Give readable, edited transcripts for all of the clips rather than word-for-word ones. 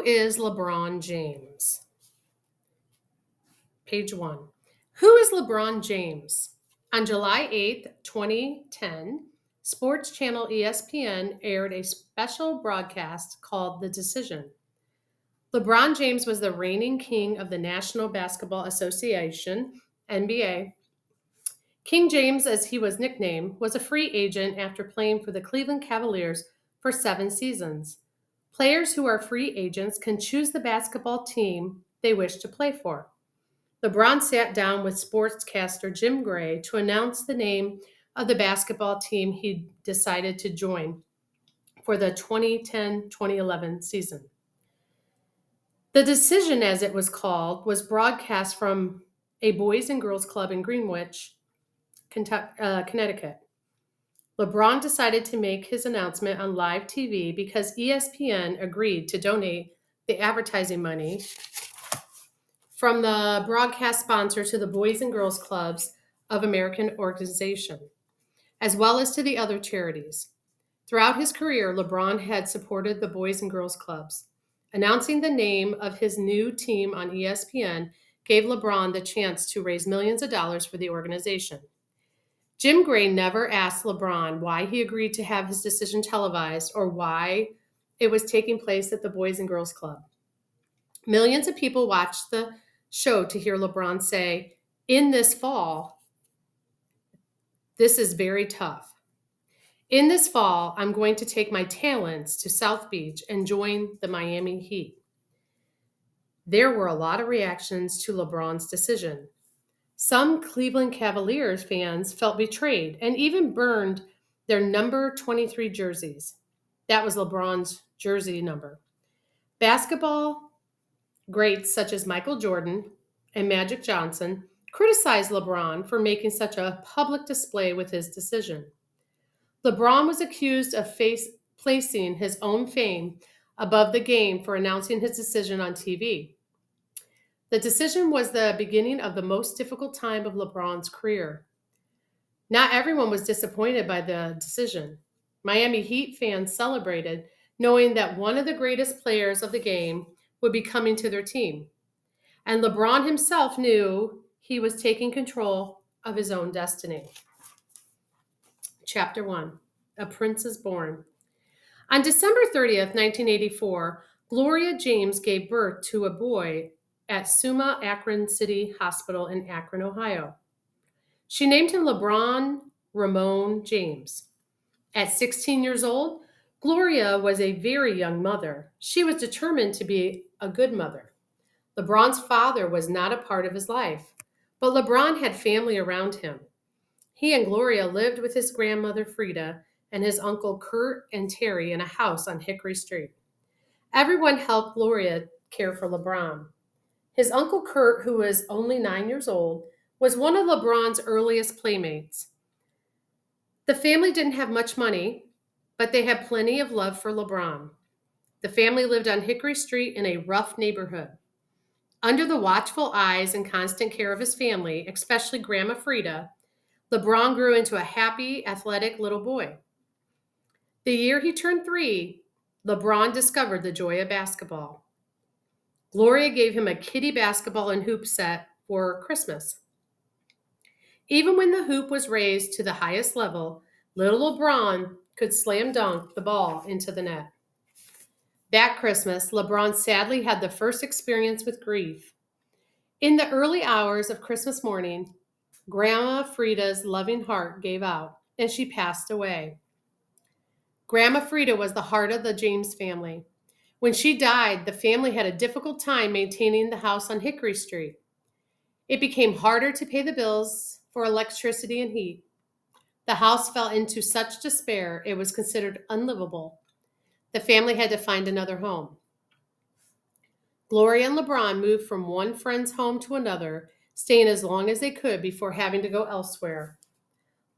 Who is LeBron James? Page 1. Who is LeBron James? On July 8th, 2010, Sports Channel ESPN aired a special broadcast called The Decision. LeBron James was the reigning king of the National Basketball Association, NBA. King James, as he was nicknamed, was a free agent after playing for the Cleveland Cavaliers for 7 seasons. Players who are free agents can choose the basketball team they wish to play for. LeBron sat down with sportscaster Jim Gray to announce the name of the basketball team he decided to join for the 2010-2011 season. The Decision, as it was called, was broadcast from a Boys and Girls Club in Greenwich, Connecticut. LeBron decided to make his announcement on live TV because ESPN agreed to donate the advertising money from the broadcast sponsor to the Boys and Girls Clubs of American organization, as well as to the other charities. Throughout his career, LeBron had supported the Boys and Girls Clubs. Announcing the name of his new team on ESPN gave LeBron the chance to raise millions of dollars for the organization. Jim Gray never asked LeBron why he agreed to have his decision televised or why it was taking place at the Boys and Girls Club. Millions of people watched the show to hear LeBron say, "In this fall, this is very tough. In this fall, I'm going to take my talents to South Beach and join the Miami Heat." There were a lot of reactions to LeBron's decision. Some Cleveland Cavaliers fans felt betrayed and even burned their number 23 jerseys. That was LeBron's jersey number. Basketball greats such as Michael Jordan and Magic Johnson criticized LeBron for making such a public display with his decision. LeBron was accused of placing his own fame above the game for announcing his decision on TV. The decision was the beginning of the most difficult time of LeBron's career. Not everyone was disappointed by the decision. Miami Heat fans celebrated, knowing that one of the greatest players of the game would be coming to their team. And LeBron himself knew he was taking control of his own destiny. Chapter 1. A Prince is Born. On December 30th, 1984, Gloria James gave birth to a boy at Summa Akron City Hospital in Akron, Ohio. She named him LeBron Ramon James. At 16 years old, Gloria was a very young mother. She was determined to be a good mother. LeBron's father was not a part of his life, but LeBron had family around him. He and Gloria lived with his grandmother Frida and his uncle Kurt and Terry in a house on Hickory Street. Everyone helped Gloria care for LeBron. His uncle Kurt, who was only 9 years old, was one of LeBron's earliest playmates. The family didn't have much money, but they had plenty of love for LeBron. The family lived on Hickory Street in a rough neighborhood. Under the watchful eyes and constant care of his family, especially Grandma Frida, LeBron grew into a happy, athletic little boy. The year he turned 3, LeBron discovered the joy of basketball. Gloria gave him a kiddie basketball and hoop set for Christmas. Even when the hoop was raised to the highest level, little LeBron could slam dunk the ball into the net. That Christmas, LeBron sadly had the first experience with grief. In the early hours of Christmas morning, Grandma Frida's loving heart gave out, and she passed away. Grandma Frida was the heart of the James family. When she died, the family had a difficult time maintaining the house on Hickory Street. It became harder to pay the bills for electricity and heat. The house fell into such despair it was considered unlivable. The family had to find another home. Gloria and LeBron moved from one friend's home to another, staying as long as they could before having to go elsewhere.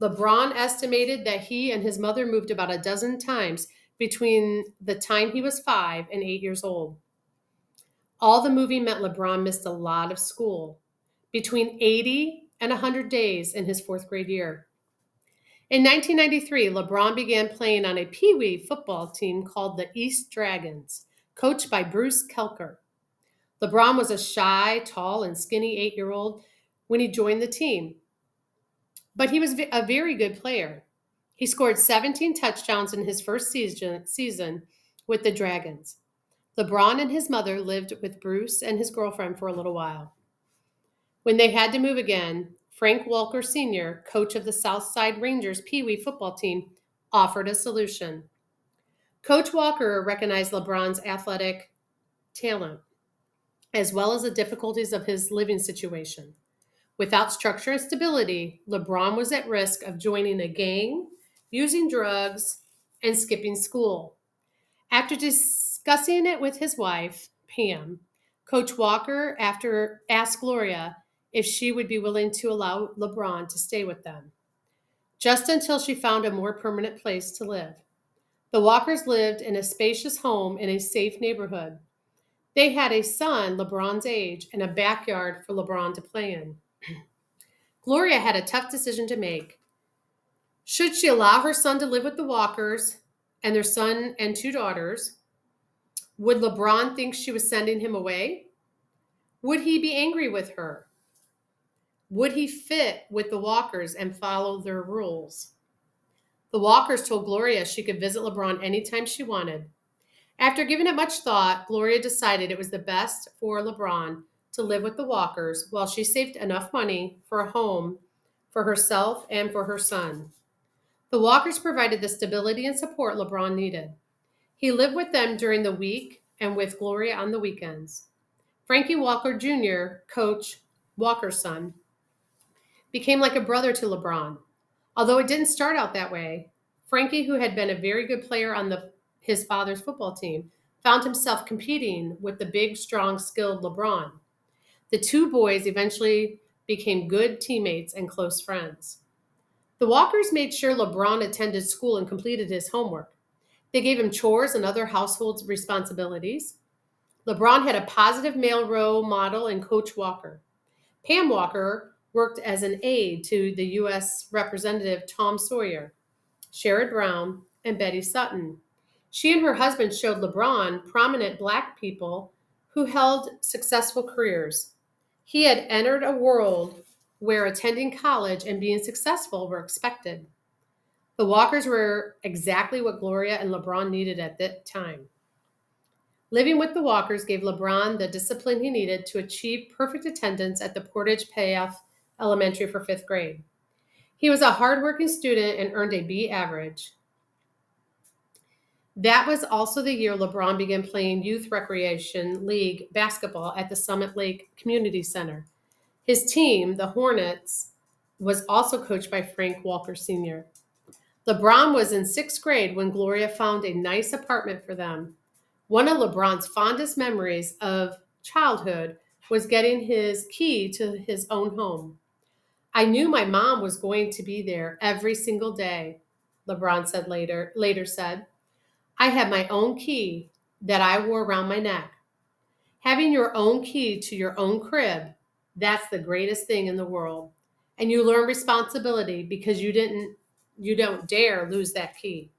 LeBron estimated that he and his mother moved about a dozen times between the time he was 5 and 8 years old. All the moving meant LeBron missed a lot of school, between 80 and 100 days in his 4th grade year. In 1993, LeBron began playing on a Pee Wee football team called the East Dragons, coached by Bruce Kelker. LeBron was a shy, tall, and skinny 8-year-old when he joined the team, but he was a very good player. He scored 17 touchdowns in his first season with the Dragons. LeBron and his mother lived with Bruce and his girlfriend for a little while. When they had to move again, Frank Walker Sr., coach of the Southside Rangers Pee Wee football team, offered a solution. Coach Walker recognized LeBron's athletic talent, as well as the difficulties of his living situation. Without structure and stability, LeBron was at risk of joining a gang, using drugs, and skipping school. After discussing it with his wife, Pam, Coach Walker asked Gloria if she would be willing to allow LeBron to stay with them, just until she found a more permanent place to live. The Walkers lived in a spacious home in a safe neighborhood. They had a son LeBron's age and a backyard for LeBron to play in. Gloria had a tough decision to make. Should she allow her son to live with the Walkers and their son and 2 daughters? Would LeBron think she was sending him away? Would he be angry with her? Would he fit with the Walkers and follow their rules? The Walkers told Gloria she could visit LeBron anytime she wanted. After giving it much thought, Gloria decided it was the best for LeBron to live with the Walkers while she saved enough money for a home for herself and for her son. The Walkers provided the stability and support LeBron needed. He lived with them during the week and with Gloria on the weekends. Frankie Walker Jr., Coach Walker's son, became like a brother to LeBron. Although it didn't start out that way, Frankie, who had been a very good player on his father's football team, found himself competing with the big, strong, skilled LeBron. The 2 boys eventually became good teammates and close friends. The Walkers made sure LeBron attended school and completed his homework. They gave him chores and other household responsibilities. LeBron had a positive male role model in Coach Walker. Pam Walker worked as an aide to the U.S. Representative Tom Sawyer, Sherrod Brown, and Betty Sutton. She and her husband showed LeBron prominent Black people who held successful careers. He had entered a world where attending college and being successful were expected. The Walkers were exactly what Gloria and LeBron needed at that time. Living with the Walkers gave LeBron the discipline he needed to achieve perfect attendance at the Portage Payoff Elementary for 5th grade. He was a hardworking student and earned a B average. That was also the year LeBron began playing Youth Recreation League basketball at the Summit Lake Community Center. His team, the Hornets, was also coached by Frank Walker Sr. LeBron was in 6th grade when Gloria found a nice apartment for them. One of LeBron's fondest memories of childhood was getting his key to his own home. I knew my mom was going to be there every single day, LeBron said later said. I had my own key that I wore around my neck. Having your own key to your own crib, that's the greatest thing in the world. And you learn responsibility because you don't dare lose that key.